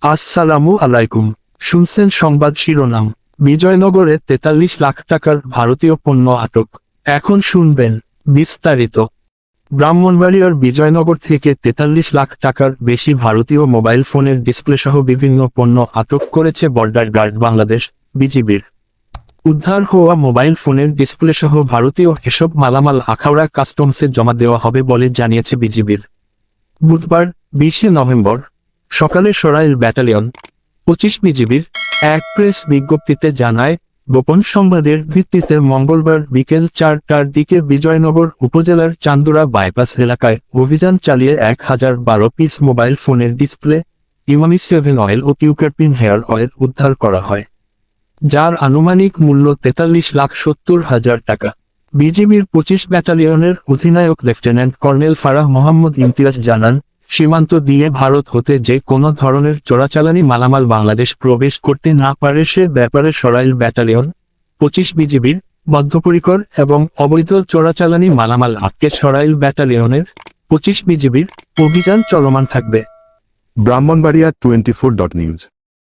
আসসালামু আলাইকুম। শুনছেন সংবাদ শিরোনাম। বিজয়নগরে ৪৩ লাখ টাকার ভারতীয় পণ্য আটক। এখন শুনবেন বিস্তারিত। ব্রাহ্মণবাড়িয়ার বিজয়নগর থেকে ৪৩ লাখ টাকার বেশি ভারতীয় মোবাইল ফোনের ডিসপ্লেসহ বিভিন্ন পণ্য আটক করেছে বর্ডার গার্ড বাংলাদেশ, বিজিবির। উদ্ধার হওয়া মোবাইল ফোনের ডিসপ্লেসহ ভারতীয় এসব মালামাল আখাউড়া কাস্টমসে জমা দেওয়া হবে বলে জানিয়েছে বিজিবির। বুধবার ২০ নভেম্বর সকালে সরাইল ব্যাটালিয়ন ২৫ বিজিবির এক প্রেস বিজ্ঞপ্তিতে জানায়, গোপন সংবাদের ভিত্তিতে মঙ্গলবার বিকেল ৪টার দিকে বিজয়নগর উপজেলার চান্দুরা বাইপাস এলাকায় অভিযান চালিয়ে ১,০১২ পিস মোবাইল ফোনের ডিসপ্লে, ইমামি 7 অয়েল ও টিউকারপিন হেয়ার অয়েল উদ্ধার করা হয়, যার আনুমানিক মূল্য ৪৩,৭০,০০০ টাকা। বিজিবির ২৫ ব্যাটালিয়নের অধিনায়ক লেফটেন্যান্ট কর্নেল ফারাহ মোহাম্মদ ইমতিয়াজ জানান, সীমান্ত দিয়ে ভারত হতে যে কোনো ধরনের চোরাচালানি মালামাল বাংলাদেশ প্রবেশ করতে না পারে সে ব্যাপারে সরাইল ব্যাটালিয়ন ২৫ বিজিবির বদ্ধপরিকর এবং অবৈধ চোরাচালানি মালামাল আটকে সরাইল ব্যাটালিয়নের ২৫ বিজিবির অভিযান চলমান থাকবে। ব্রাহ্মণবাড়িয়া 24.নিউজ।